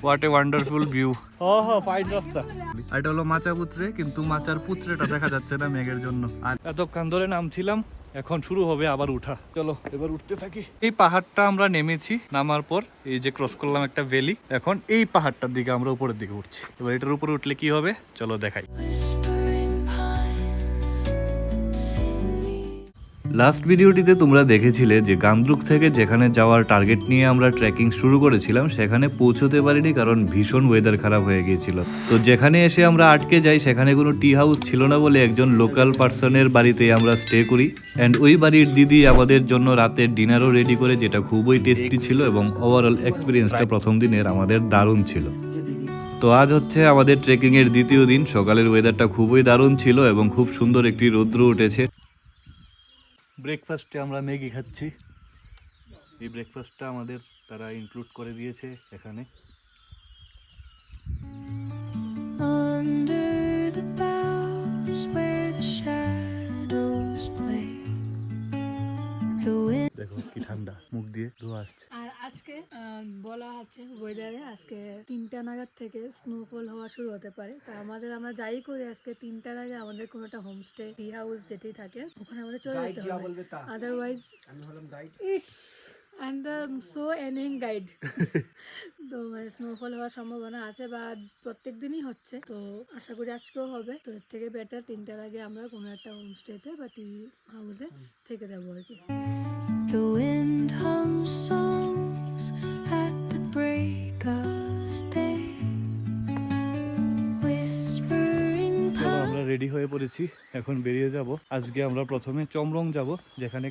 What a wonderful view. Fine রাস্তা। এটা হলো মাচাপুত্রে, কিন্তু মাচার পুত্রেটা দেখা যাচ্ছে না মেঘের জন্য। আর এতক্ষণ ধরে নামছিলাম, এখন শুরু হবে আবার উঠা। চলো এবার উঠতে থাকি। এই পাহাড়টা আমরা নেমেছি, নামার পর এই যে ক্রস করলাম একটা ভ্যালি, এখন এই পাহাড়টার দিকে আমরা উপরের দিকে উঠছি। এবার এটার উপরে উঠলে কি হবে চলো দেখাই। লাস্ট ভিডিওটিতে তোমরা দেখেছিলে যে গামদ্রুক থেকে যেখানে যাওয়ার টার্গেট নিয়ে আমরা ট্রেকিং শুরু করেছিলাম সেখানে পৌঁছতে পারিনি, কারণ ভীষণ ওয়েদার খারাপ হয়ে গিয়েছিল। তো যেখানে এসে আমরা আটকে যাই সেখানে কোনো টি হাউস ছিল না বলে একজন লোকাল পার্সনের বাড়িতে আমরা স্টে করি। অ্যান্ড ওই বাড়ির দিদি আমাদের জন্য রাতের ডিনারও রেডি করে, যেটা খুবই টেস্টি ছিল এবং ওভারঅল এক্সপিরিয়েন্সটা প্রথম দিনের আমাদের দারুণ ছিল। তো আজ হচ্ছে আমাদের ট্রেকিং এর দ্বিতীয় দিন। সকালের ওয়েদারটা খুবই দারুণ ছিল এবং খুব সুন্দর একটি রৌদ্র উঠেছে। ব্রেকফাস্টে আমরা ম্যাগি খাচ্ছি। এই ব্রেকফাস্টটা আমাদের তারা ইনক্লুড করে দিয়েছে এখানে। দেখো কি ঠান্ডা, মুখ দিয়ে ধোঁয়া আসছে। আর আজকে বলা হচ্ছে ওয়েদারে আজকে 3টা নাগাদ থেকে স্নোফল হওয়া শুরু হতে পারে। তো আমরা যাই করি আজকে 3টার আগে আমাদের কোনো একটা হোমস্টে, টি হাউস যেটি থাকে ওখানে আমাদের চলে যেতে হবে। আদারওয়াইজ আমি হলাম guide. Is and the so annoying guide তো মানে স্নোফল হওয়ার সম্ভাবনা আছে বা প্রত্যেক দিনই হচ্ছে, তো আশা করি আজকেও হবে। তো এর থেকে বেটার 3টার আগে আমরা কোনো একটা হোমস্টেতে বা টি হাউসে থেকে যাবো আর কি। The wind hums songs at the break of day, whispering আমরা রেডি হয়ে পড়েছি, এখন বেরিয়ে যাব। আজকে আমরা প্রথমে চমরং যাব, যেখানে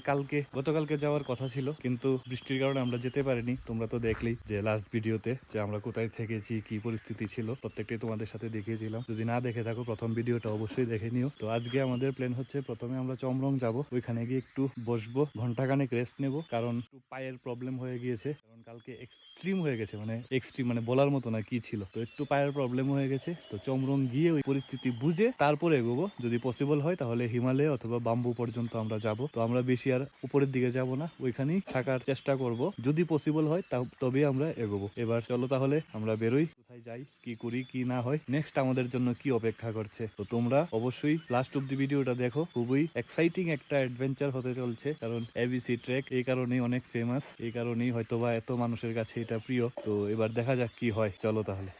গতকালকে যাওয়ার কথা ছিল, কিন্তু বৃষ্টির কারণে আমরা যেতে পারিনি। তোমরা তো দেখলেই যে লাস্ট ভিডিওতে যে আমরা কোথায় থেকেছি, কি পরিস্থিতি ছিল, প্রত্যেকটাই তোমাদের সাথে দেখিয়েছিলাম। যদি না দেখে থাকো প্রথম ভিডিওটা অবশ্যই দেখে নিও। তো আজকে আমাদের প্ল্যান হচ্ছে প্রথমে আমরা চমরং যাব, ওইখানে গিয়ে একটু বসবো, ঘন্টাখানেক রেস্ট নেব, কারণ একটু পায়ের প্রবলেম হয়ে গিয়েছে। কারণ কালকে এক্সট্রিম হয়ে গেছে, মানে এক্সট্রিম মানে বলার মতো না কি ছিল। তো একটু পায়ের প্রবলেম হয়ে গেছে। তো চমরং গিয়ে ওই পরিস্থিতি বুঝে তারপরে এগোবো। যদি পসিবল হয় তাহলে হিমালয় অথবা বাম্বু পর্যন্ত আমরা যাব। তো আমরা বেশি আর উপরের দিকে যাব না, ওইখানেই থাকার চেষ্টা করব। যদি পসিবল হয় তবে আমরা এগোবো। এবার চলো তাহলে আমরা বেরোই, কোথায় যাই, কি করি, কি না হয়, নেক্সট আমাদের জন্য কি অপেক্ষা করছে। তো তোমরা অবশ্যই লাস্ট অব দি ভিডিওটা দেখো, খুবই এক্সাইটিং একটা অ্যাডভেঞ্চার হতে চলছে। কারণ এবিসি ট্রেক এই কারণেই অনেক ফেমাস, এই কারণেই হয়তোবা এত মানুষের কাছে এটা প্রিয়। তো এবার দেখা যাক কি হয়, চলো তাহলে।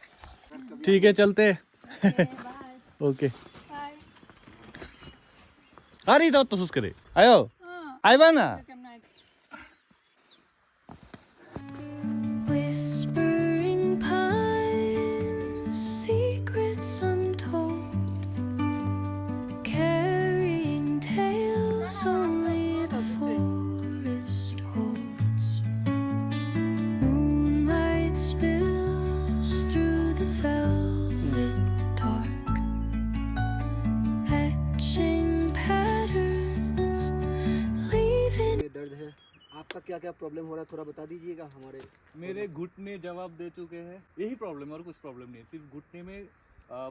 ঠিক আছে চলতে। ওকে আরে দাও তো সুস করে আয়ো আইবা না। Whispering pines, secrets untold, carrying tales only the forest holds. Moonlight spills through the velvet dark, etching patterns, leaving. दर्द है आपका, क्या क्या प्रॉब्लम हो रहा है थोड़ा बता दीजिएगा हमारे। मेरे घुटने जवाब दे चुके हैं, यही प्रॉब्लम, और कुछ प्रॉब्लम नहीं है। सिर्फ घुटने में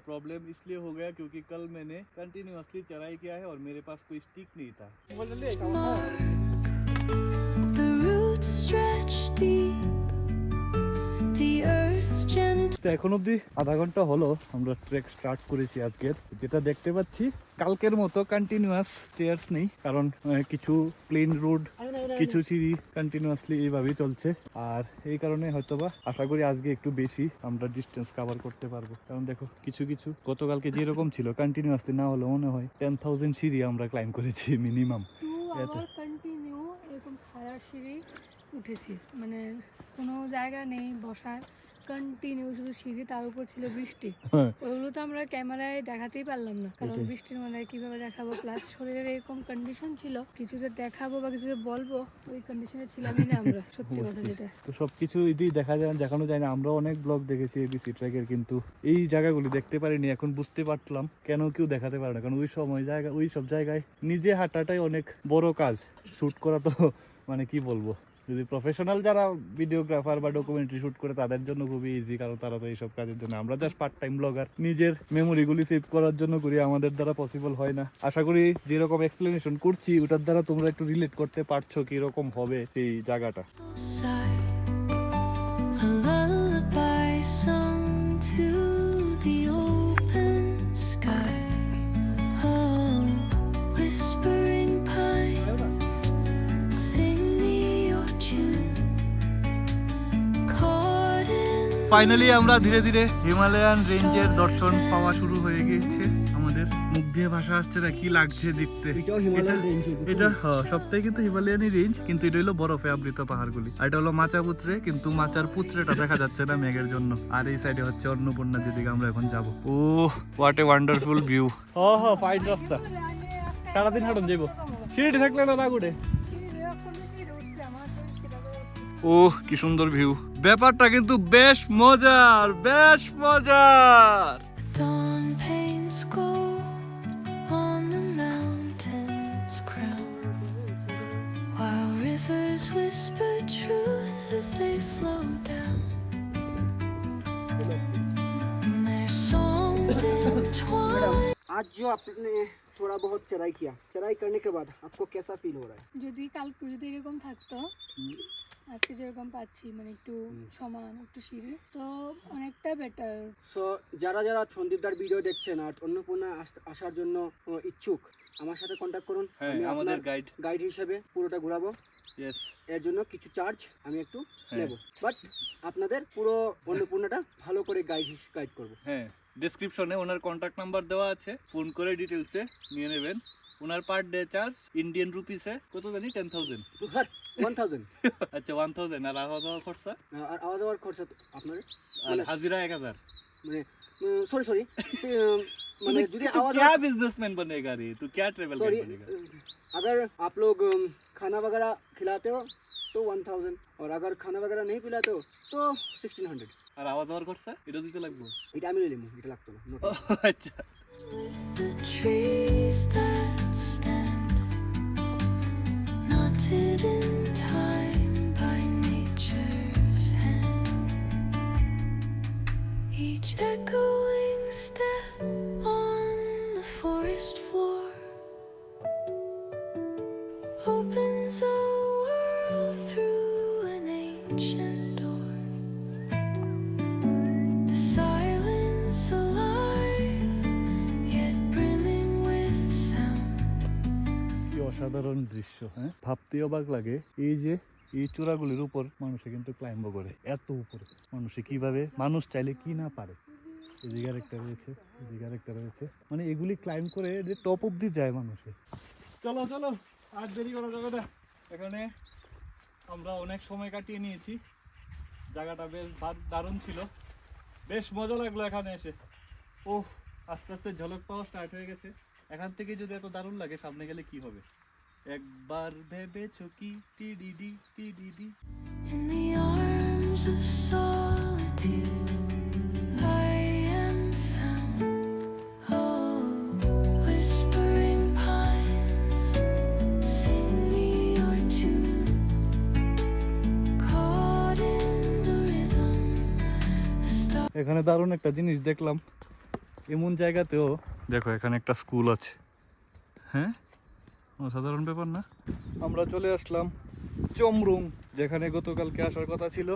प्रॉब्लम इसलिए हो गया क्योंकि कल मैंने कंटिन्यूअसली चढ़ाई किया है और मेरे पास कोई स्टिक नहीं था। The roots stretch deep, the earth's gentle. তো এখন অবধি আধা ঘন্টা হলো আমরা ট্রেক স্টার্ট করেছি আজকের। যেটা দেখতে পাচ্ছি কালকের মতো কন্টিনিউয়াস স্টেয়ার্স নেই, কারণ কিছু প্লেন রোড, কিছু সিঁড়ি কন্টিনিউয়াসলি এইভাবেই চলছে। আর এই কারণে হয়তোবা আশা করি আজকে একটু বেশি আমরা ডিস্টেন্স কভার করতে পারবো। কারণ দেখো কিছু গতকালকে যেরকম ছিল কন্টিনিউয়াসলি না হলে মনে হয় 10,000 সিঁড়ি আমরা ক্লাইম্ব করেছি মিনিমাম। কন্টিনিউ এরকম খাড়া সিঁড়ি উঠেছি, মানে কোনো জায়গা নেই বসার, কন্টিনিউ শুধু সিঁড়ি, তার উপর ছিল বৃষ্টি। ওইগুলো তো আমরা ক্যামেরায় দেখাতেই পারলাম না, কারণ বৃষ্টির মধ্যে কিভাবে দেখাবো। প্লাস শরীরের এরকম কন্ডিশন ছিল, কিছু যে দেখাবো বা কিছু যে বলবো ওই কন্ডিশনে ছিলামই না আমরা, সত্যি কথা যেটা। তো সবকিছু এদিকে দেখানো যায় না। আমরা অনেক ব্লগ দেখেছি এবিসি ট্রেকের, কিন্তু এই জায়গাগুলি দেখতে পারিনি। এখন বুঝতে পারলাম কেন কেউ দেখাতে পারে না, কারণ ওই সব জায়গায় নিজে হাঁটাটাই অনেক বড় কাজ। শুট করা তো মানে কি বলবো, যদি প্রফেশনাল যারা ভিডিওগ্রাফার বা ডকুমেন্টারি শুট করে তাদের জন্য খুবই ইজি, কারণ তারা তো এইসব কাজের জন্য, আমরা জাস্ট পার্ট টাইম ব্লগার, নিজের মেমোরিগুলি সেভ করার জন্য করি, আমাদের দ্বারা পসিবল হয় না। আশা করি যেরকম এক্সপ্লেনেশন করছি ওটার দ্বারা তোমরা একটু রিলেট করতে পারছো কিরকম হবে এই জায়গাটা। A lullaby sung to the open sky. Oh, whispering pines, sing me your tune. Caught in finally আমরা ধীরে ধীরে হিমালয়ান রেঞ্জের দর্শন পাওয়া শুরু হয়ে গিয়েছে। আমাদের মুখ দিয়ে ভাষা আসছে না, কি লাগছে দেখতে। এটাও হিমালয়ান রেঞ্জ। এটা সবটাই কিন্তু হিমালয়ানি রেঞ্জ, কিন্তু এটা হলো বরফে আবৃত পাহাড়গুলি। আর এটা হলো মাচা পুত্রে, কিন্তু মাচার পুত্রেটা দেখা যাচ্ছে না মেঘের জন্য। আর এই সাইডে হচ্ছে অন্নপূর্ণা, যেদিকে আমরা এখন যাব। Oh what a wonderful view. Fine রাস্তা, সারাদিন হাঁটন যাবো। সিঁড়ি থাকলে না গুড়ে। ও কি সুন্দর ভিউ, ব্যাপারটা কিন্তু বেশ মজার, বেশ মজার। dawn paints gold on the mountain's crown, while rivers whisper truth as they flow down, and their songs entwine. आज जो आपने थोड़ा बहुत चढ़ाई किया, चढ़ाई करने के बाद आपको कैसा फील हो रहा है? যদি কালকে যদি এরকম থাকতো, আজকে যেরকম পাচ্ছি মানে একটু সমান একটু সিঁড়ি, তো অনেকটা বেটার। সো যারা যারা সন্দীপদার ভিডিও দেখছেন আর অন্নপূর্ণা আসার জন্য ইচ্ছুক, আমার সাথে কন্ট্যাক্ট করুন। হ্যাঁ, আমি আমাদের আপনার গাইড হিসেবে পুরোটা ঘোরাবো। ইয়েস, এর জন্য কিছু চার্জ আমি একটু হ্যাঁ। নেব, বাট আপনাদের পুরো অন্নপূর্ণাটা ভালো করে গাইড করব। হ্যাঁ, ডেসক্রিপশনে ওনার কন্ট্যাক্ট নাম্বার দেওয়া আছে, ফোন করে ডিটেলসে নিয়ে নেবেন। ওনার পার ডে চার্জ ইন্ডিয়ান রুপিসে কত জানি 10,000। 1000। আচ্ছা 1000, আর আওয়া যাওয়ার খরচা আর আওয়া যাওয়ার খরচা আপনাদের আর হাজিরা 1000। মানে সরি মানে যদি आवाज क्या बिजनेसमैन बनेगा रे तू, क्या ट्रैवल सॉरी, बनेगा? अगर आप लोग खाना वगैरह खिलाते हो तो 1000, और अगर खाना वगैरह नहीं खिलाते हो तो 1600। আর আওয়া যাওয়ার খরচা এটা দিতে লাগবে। এটা আমি নিলাম, এটা লাগতো না। ও, আচ্ছা। With the trees that stand, knotted in time by nature's hand, each echoing step on the forest floor opens a world through an ancient door. The silence alive, yet brimming with sound. কি অসাধারণ দৃশ্য। হ্যাঁ, ভাবতেই অবাক লাগে এই যে এই চূড়াগুলির উপর মানুষে কিন্তু ক্লাইম্ব করে, এত উপরে মানুষে কিভাবে, মানুষ চাইলে কি না পারে। এদিকে একটা রয়েছে, এদিকে একটা রয়েছে, মানে এগুলি ক্লাইম্ব করে যে টপ অব্দি যায় মানুষে। চলো চলো, আর দেরি করা যাবে না। এখানে আমরা অনেক সময় কাটিয়ে নিয়েছি, জায়গাটা বেশ দারুণ ছিল, বেশ মজা লাগলো এখানে এসে। ও আস্তে আস্তে ঝলক পাওয়া স্টার্ট হয়ে গেছে। এখান থেকে যদি এত দারুণ লাগে, সামনে গেলে কি হবে একবার ভেবেছো কি? TDD TDD. In the arms of solitude, I am found. Oh, whispering pines, sing me your tune. Caught in the rhythm, the stars. এখানে দারুণ একটা জিনিস দেখলাম, এমন জায়গাতেও দেখো এখানে একটা স্কুল আছে। হ্যাঁ, অসাধারণ ব্যাপার না? আমরা চলে আসলাম চমরুং, যেখানে গতকালকে আসার কথা ছিল,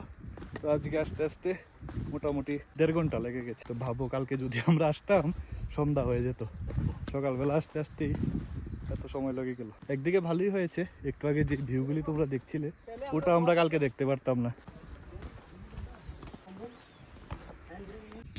তো আজকে আসতে আসতে মোটামুটি 1.5 ঘন্টা লেগে গেছে। তো ভাবো কালকে যদি আমরা আসতাম সন্ধ্যা হয়ে যেত, সকালবেলা আসতে আসতেই এত সময় লেগে গেল। একদিকে ভালোই হয়েছে, একটু আগে যে ভিউগুলি তোমরা দেখছিলে ওটা আমরা কালকে দেখতে পারতাম না।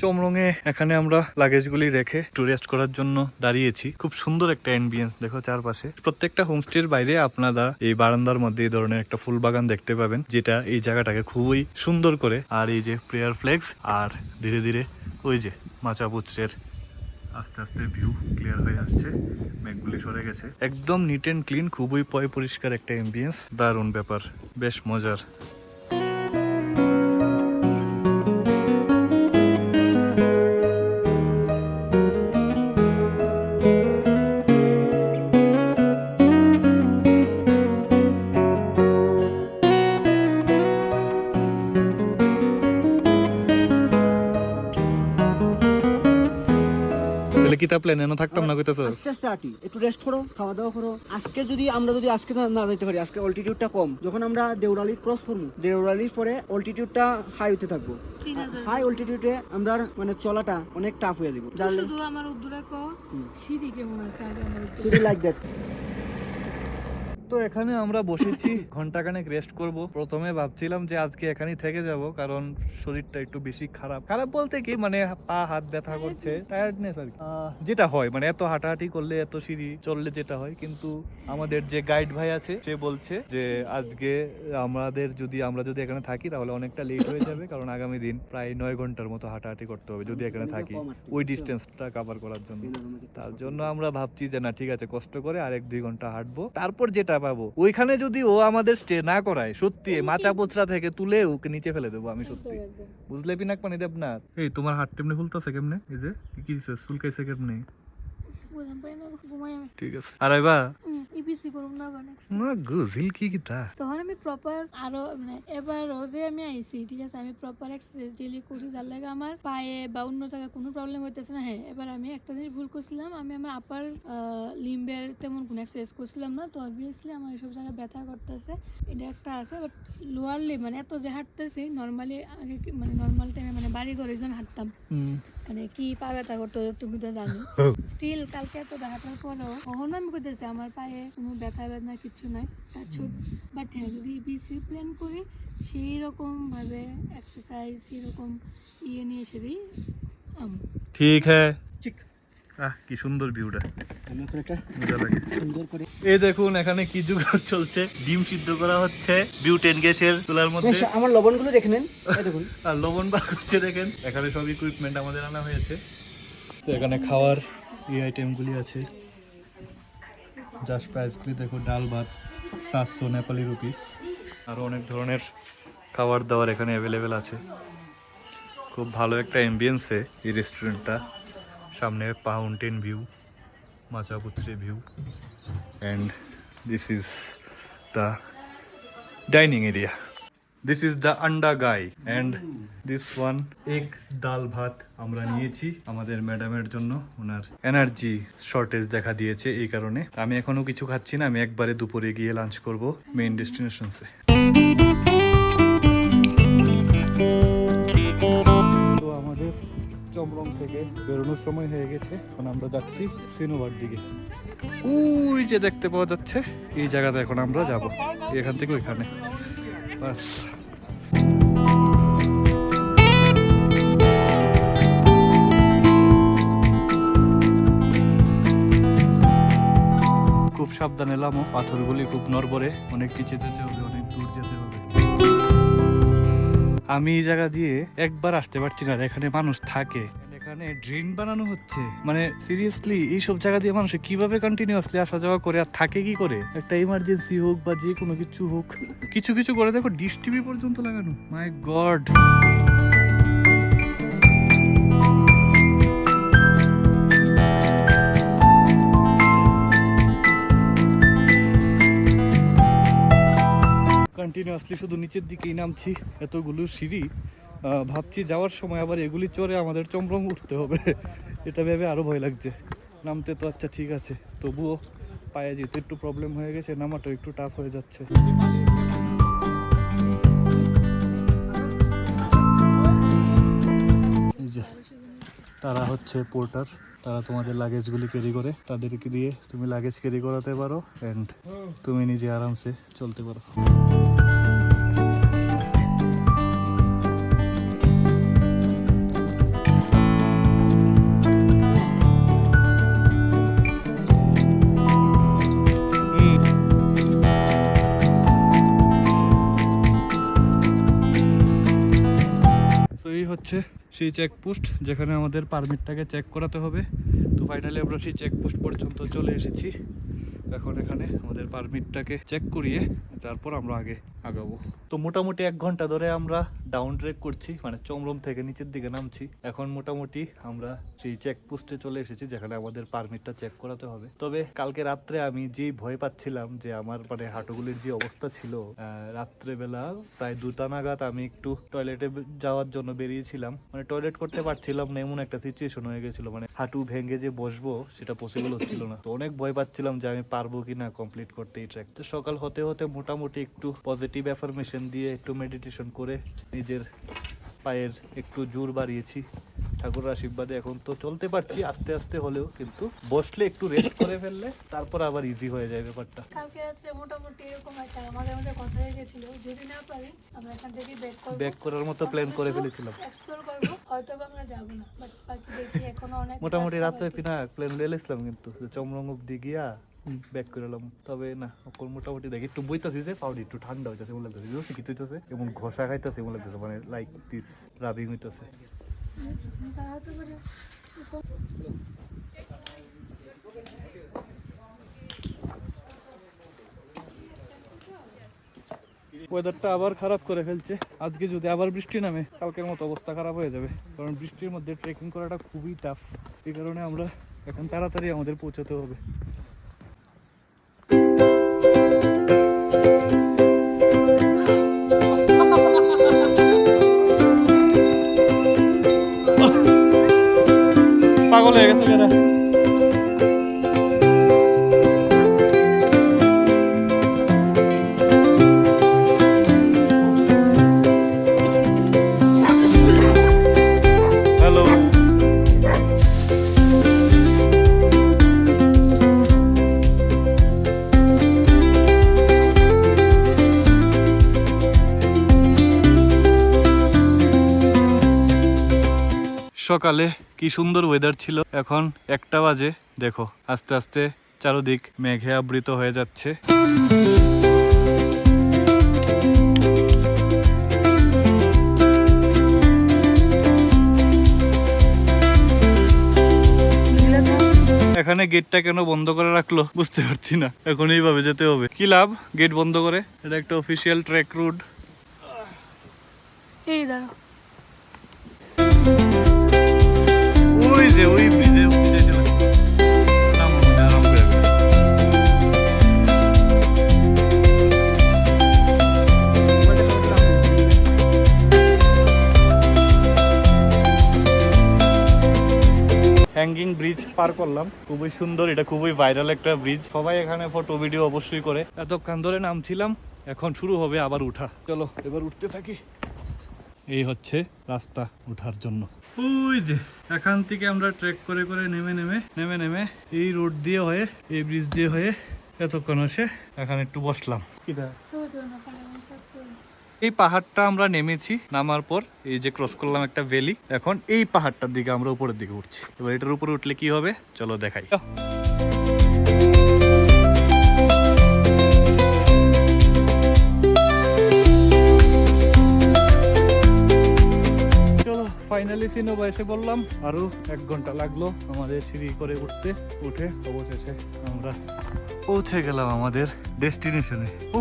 চমরুংয়ে এখানে আমরা লাগেজগুলি রেখে একটু রেস্ট করার জন্য দাঁড়িয়েছি। খুব সুন্দর একটা অ্যাম্বিয়েন্স দেখো চারপাশে। প্রত্যেকটা হোমস্টের বাইরে আপনারা এই বারান্দার মধ্যে এই ধরনের একটা ফুল বাগান দেখতে পাবেন, যেটা এই জায়গাটাকে খুবই সুন্দর করে। আর এই যে প্রেয়ার ফ্ল্যাগস, আর ধীরে ধীরে ওই যে মাচাপুত্রের আস্তে আস্তে ভিউ ক্লিয়ার হয়ে আসছে, মেঘগুলি সরে গেছে, একদম নিট অ্যান্ড ক্লিন, খুবই পরিষ্কার একটা অ্যাম্বিয়েন্স, দারুণ ব্যাপার, বেশ মজার। কিতা প্ল্যান এনো থাকতাম না কইতাছস আস্তে আস্তে আটি, একটু রেস্ট করো, খাওয়া দাওয়া করো। আজকে যদি আমরা আজকে না যেতে পারি, আজকে অল্টিটিউডটা কম, যখন আমরা দেউরালি ক্রস করবো, দেউরালির পরে অল্টিটিউডটা হাই হতে থাকবো। 3000 হাই অল্টিটিউডে আমরা মানে চলাটা অনেক টাফ হয়ে যাবে। শুধু আমার উদ্দুরা কো সিঁড়ি কেমন আছে আগে আমার সিটি লাইক দ্যাট। তো এখানে আমরা বসেছি ঘন্টাখানেক রেস্ট করব। প্রথমে ভাবছিলাম যে আজকে এখানেই থেকে যাব, কারণ শরীরটা একটু বেশি খারাপ খারাপ বলতে কি মানে পা হাত ব্যথা করছে, টায়ার্ডনেস আর কি। যেটা হয় মানে এত হাঁটাহাঁটি করলে এত সিঁড়ি চললে যেটা হয়। কিন্তু আমাদের যে গাইড ভাই আছে সে বলছে যে আজকে আমরা যদি এখানে থাকি তাহলে অনেকটা লেট হয়ে যাবে, কারণ আগামী দিন প্রায় 9 ঘন্টার মতো হাঁটাহাঁটি করতে হবে যদি এখানে থাকি ওই ডিস্টেন্সটা কভার করার জন্য। তার জন্য আমরা ভাবছি যে না ঠিক আছে, কষ্ট করে আর 1-2 ঘন্টা হাঁটবো, তারপর যেটা পাবো ওইখানে যদি ও আমাদের স্টে না করায় সত্যি মাচা পোচরা থেকে তুলে ওকে নিচে ফেলে দেবো আমি সত্যি, বুঝলে পিনাক পানি দেব না। এই তোমার হাত টেমনে ফুলতাছে কেমনে? এই যে কি দিছে চুলকাইছে কেমনে? বুঝাম পাই না, ঘুমাই আমি। ঠিক আছে আর আইবা ইপিসি করুম না বানে না গুজিল কি কিতা তখন আমি প্রপার আরো মানে এবার রোজে আমি আইছি, ঠিক আছে, আমি প্রপার এক্সারসাইজ ডেইলি করি, যার লাগে আমার পায়ে বা অন্য জায়গায় কোনো প্রবলেম হইতেছে না। হ্যাঁ, এবার আমি একটা জিনিস ভুল করছিলাম, আমি আমার আপার লিম্বের তেমন কোনো এক্সারসাইজ করছিলাম না, তো অবভিয়াসলি আমার এসব জায়গায় ব্যথা করতেছে, এটা একটা আছে। বাট লোয়ার লিম্ব মানে এত যে হাঁটতেছি নর্মালি আগে মানে নর্মাল টাইমে মানে বাড়ি ঘরে যখন হাঁটতাম মানে কি পা ব্যথা করতো তুমি তো জানো। স্টিল কালকে এত হাঁটার পরেও কখনো আমি কইতেছি আমার পায়ে কোনো ব্যথা বেদনা কিছু নাই, বাট হ্যাঁ যদি বিসি প্ল্যান করি সেই রকম ভাবে এক্সারসাইজ সেই রকম নিয়ে সেদিই ঠিক হ্যাঁ। ঠিক কি সুন্দর ভিউটা, আমি করে একটা মজা লাগে। সুন্দর করে এই দেখুন এখানে কি জোগাড় চলছে, ডিম সিদ্ধ করা হচ্ছে বিউটেন গ্যাসের চুলার মধ্যে। আমার লবণগুলো দেখে নেন, এই দেখুন আর লবণ বার করছে দেখেন। এখানে সব ইকুইপমেন্ট আমাদের আনা হয়েছে। তো এখানে খাওয়ার এই আইটেমগুলি আছে, জাস্ট প্রাইসগুলি দেখো, ডাল ভাত 700 নেপালি রুপিস। আরও অনেক ধরনের খাবার দাবার এখানে অ্যাভেলেবেল আছে। খুব ভালো একটা অ্যাম্বিয়েন্সে এই রেস্টুরেন্টটা, সামনে mountain view, Machapuchare view, and this is the dining area. This is the anda guy and this one egg dal bhat আমরা নিয়েছি আমাদের ম্যাডামের জন্য। ওনার এনার্জি শর্টেজ দেখা দিয়েছে, এই কারণে আমি এখনো কিছু খাচ্ছি না, আমি একবারে দুপুরে গিয়ে লাঞ্চ করব মেইন ডেস্টিনেশনসে। তো আমাদের চমরং থেকে বেরোনোর সময় হয়ে গেছে, এখন আমরা যাচ্ছি সিনোভার দিকে। ওই যে দেখতে পাওয়া যাচ্ছে এই জায়গাতে এখন আমরা যাব, এখান থেকে ওইখানে বাস। খুব সাবধানে নামো, পাথরগুলি খুব নড়বড়ে, অনেক নিচে যেতে হবে, অনেক দূর যেতে হবে। আমি এই জায়গা দিয়ে একবার আসতে পারছি না, এখানে মানুষ থাকে, এখানে ড্রেন বানানো হচ্ছে, মানে সিরিয়াসলি এইসব জায়গা দিয়ে মানুষ কিভাবে কন্টিনিউয়াসলি আসা যাওয়া করে আর থাকে কি করে? একটা ইমার্জেন্সি হোক বা যে কোনো কিছু হোক, কিছু কিছু করে দেখো ডিশ টিভি পর্যন্ত লাগানো, মাই গড। কন্টিনিউয়াসলি শুধু নিচের দিকেই নামছি, এতগুলো সিঁড়ি, ভাবছি যাওয়ার সময় আবার এগুলি চড়ে আমাদের চমরং উঠতে হবে, এটা ভেবে আরো ভয় লাগছে। নামতে তো আচ্ছা ঠিক আছে, তবুও পায়ে যেতে একটু প্রবলেম হয়ে গেছে, নামাটা একটু টাফ হয়ে যাচ্ছে। এই যে তারা হচ্ছে পোর্টার, তারা তোমাদের লাগেজগুলি ক্যারি করে, তাদেরকে দিয়ে তুমি লাগেজ ক্যারি করাতে পারো অ্যান্ড তুমি নিজে আরামসে চলতে পারো। এই হচ্ছে সেই চেকপোস্ট যেখানে আমাদের পারমিটটাকে চেক করাতে হবে। তো ফাইনালি আমরা সেই চেকপোস্ট পর্যন্ত চলে এসেছি। এখন এখানে আমাদের পারমিটটাকে চেক করিয়ে তারপর আমরা আগে আগাবো। তো মোটামুটি 1 ঘন্টা ধরে আমরা ডাউন ট্রেক করছি, মানে চমরম থেকে নিচের দিকে নামছি। এখন মোটামুটি আমরা সেই চেকপোস্টে চলে এসেছি যেখানে আমাদের পারমিটটা চেক করাতে হবে। তবে কালকে রাত্রে আমি যে ভয় পাচ্ছিলাম যে আমার মানে হাঁটুগুলির যে অবস্থা ছিল, রাত্রেবেলা প্রায় 2টা নাগাদ আমি একটু টয়লেটে যাওয়ার জন্য বেরিয়েছিলাম, মানে টয়লেট করতে পারছিলাম না, এমন একটা সিচুয়েশন হয়ে গেছিল, মানে হাঁটু ভেঙে যে বসবো সেটা পসিবল হচ্ছিল না। তো অনেক ভয় পাচ্ছিলাম যে আমি পারবো কিনা কমপ্লিট করতে এই ট্র্যাক। তো সকাল হতে হতে মোটামুটি একটু পজিটিভ অ্যাফার্মেশন দিয়ে একটু মেডিটেশন করে নিজের পায়ের একটু জোর বাড়িয়েছি ঠাকুরের আশীর্বাদে। এখন তো চলতে পারছি আস্তে আস্তে হলেও, কিন্তু বসলে একটু রেস্ট করে ফেললে তারপর আবার ইজি হয়ে যায় ব্যাপারটা। কালকে রাত্রে মোটামুটি এরকম একটা আমাদের মধ্যে কথা হয়ে গেছিল, যদি না পারি আমরা এখান থেকে ব্যাক করার মতো প্ল্যান করে ফেলেছিলাম। এক্সপ্লোর করব, হয়তো বা আমরা যাব না, বাট বাকি দেখি এখনো অনেক মোটামুটি রাস্তা রাত্রে বাকি। পিনা প্ল্যান লেছিলাম কিন্তু চমরং অব্দি গিয়া ব্যাক করে এলাম। তবে না এখন মোটামুটি দেখি একটু বইতাছি যে পাউডি একটু ঠান্ডা হইতেছে মনে লাগতেছে, কিছু হইতেছে এবং ঘষা খাইতেছে মনে লাগতেছে, মানে লাইক দিস রাবিং হইতেছে। তারা তো বলে ওয়েদারটা আবার খারাপ করে ফেলছে। আজকে যদি আবার বৃষ্টি নামে কালকের মতো অবস্থা খারাপ হয়ে যাবে, কারণ বৃষ্টির মধ্যে ট্রেকিং করাটা খুবই টাফ। এই কারণে আমরা এখন তাড়াতাড়ি আমাদের পৌঁছাতে হবে। পাগল হয়ে গেছে কেনা। হ্যালো, সকালে কি সুন্দর ওয়েদার ছিল, এখন 1টা বাজে। দেখো আস্তে আস্তে চারদিক মেঘে আবৃত হয়ে যাচ্ছে। এখানে গেটটা কেন বন্ধ করে রাখলো বুঝতে পারছি না, এখন এইভাবে যেতে হবে। কি লাভ গেট বন্ধ করে, এটা একটা অফিসিয়াল ট্রেক রুট। এই দাঁড়া, ওই যে ওই ব্রিজে হ্যাঙ্গিং ব্রিজ পার করলাম, খুবই সুন্দর, এটা খুবই ভাইরাল একটা ব্রিজ, সবাই এখানে ফটো ভিডিও অবশ্যই করে। এতক্ষণ ধরে নামছিলাম, এখন শুরু হবে আবার উঠা। চলো এবার উঠতে থাকি। এই হচ্ছে রাস্তা উঠার জন্য। ওই যে এখান থেকে আমরা ট্রেক করে করে নেমে এই রোড দিয়ে হয়ে এই ব্রিজ দিয়ে হয়ে এতক্ষণ এসে এখানে একটু বসলাম। এই পাহাড়টা আমরা নেমেছি, নামার পর এই যে ক্রস করলাম একটা ভ্যালি, এখন এই পাহাড়টার দিকে আমরা উপরের দিকে উঠছি। এবার এটার উপরে উঠলে কি হবে চলো দেখাই। চলো ফাইনালি সিনোবা এসে বললাম, আরো 1 ঘন্টা লাগলো আমাদের সিঁড়ি করে উঠে অবশেষে আমরা পৌঁছে গেলাম আমাদের ডেস্টিনেশনে। ও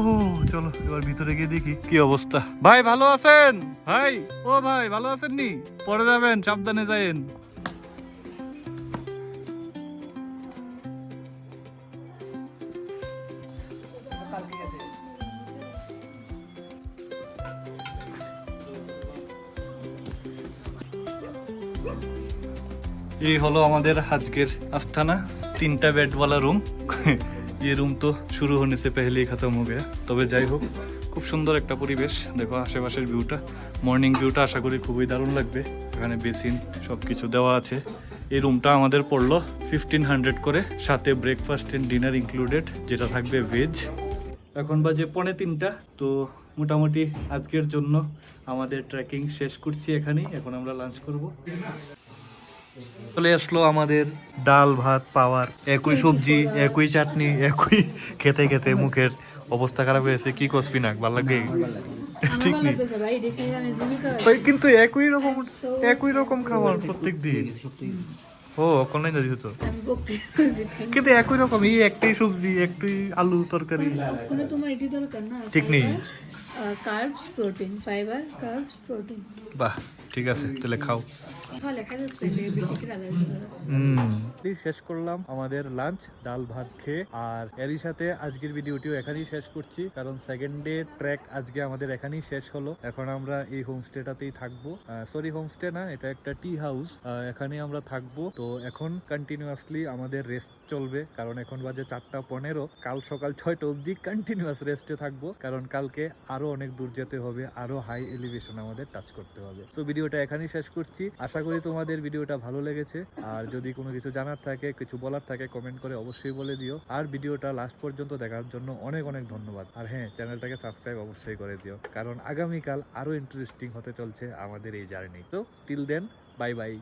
চলো এবার ভিতরে গিয়ে দেখি কি অবস্থা। ভাই ভালো আছেন? ভাই ও ভাই ভালো আছেন নি? পরে যাবেন, সাবধানে যায়েন। এই হলো আমাদের আজকের আস্তানা, 3টা বেডওয়ালা রুম। ये रूम तो शुरू होने से पहले ही खत्म हो गया। তবে যাই হোক খুব সুন্দর একটা পরিবেশ, দেখো আশেপাশের ভিউটা, মর্নিং ভিউটা আশা করি খুবই দারুণ লাগবে। এখানে বেসিন সবকিছু দেওয়া আছে। এই রুমটা আমাদের পড়লো 1500 করে, সাথে ব্রেকফাস্ট এন্ড ডিনার ইনক্লুডেড, যেটা থাকবে ভেজ। এখন বাজে 2:45, তো মোটামুটি আজকের জন্য আমাদের ট্রেকিং শেষ করছি এখানেই। এখন আমরা লাঞ্চ করব। চলে আসলো আমাদের ডাল ভাত পাওয়ার, একই সবজি একই চাটনি একই খেতে খেতে মুখের অবস্থা খারাপ হয়েছে। কি কসবি না ভালো লাগে ঠিক নেই ভাই, কিন্তু একই রকম খাবার প্রত্যেক দিন। ও কোন দিছো তো আমি বকতে কিন্তু একই রকম এই একটাই সবজি একটাই আলু তরকারি ওখানে তোমার এটি দরকার না ঠিক নেই। Carbs protein fibre carbs protein বাহ ঠিক আছে তাহলে খাও। লেখা যাচ্ছে যে বেশি করে আলাদা শেষ করলাম আমাদের লাঞ্চ ডাল ভাত খেয়ে, আর এরই সাথে আজকের ভিডিওটিও এখানেই শেষ করছি, কারণ সেকেন্ড ডে ট্রেক আজকে আমাদের এখানেই শেষ হলো। এখন আমরা এই হোমস্টেটাতেই থাকবো, সরি হোমস্টে না, এটা একটা টি হাউস, এখানে আমরা থাকবো। তো এখন কন্টিনিউয়াসলি আমাদের রেস্ট চলবে, কারণ এখন বাজে 4:15, কাল সকাল 6টা অবধি কন্টিনিউয়াস রেস্টে থাকবো, কারণ কালকে আরো অনেক দূর যেতে হবে, আরো হাই এলিভেশন আমাদের টাচ করতে হবে। তো ভিডিওটা এখানেই শেষ করছি, আশা করি তোমাদের ভিডিওটা ভালো লেগেছে। আর যদি কোনো কিছু জানার থাকে, কিছু বলার থাকে, কমেন্ট করে অবশ্যই বলে দিও। আর ভিডিওটা লাস্ট পর্যন্ত দেখার জন্য অনেক অনেক ধন্যবাদ। আর হ্যাঁ, চ্যানেলটাকে সাবস্ক্রাইব অবশ্যই করে দিও, কারণ আগামীকাল আরো ইন্টারেস্টিং হতে চলছে আমাদের এই জার্নি। তো টিল দেন, বাই বাই।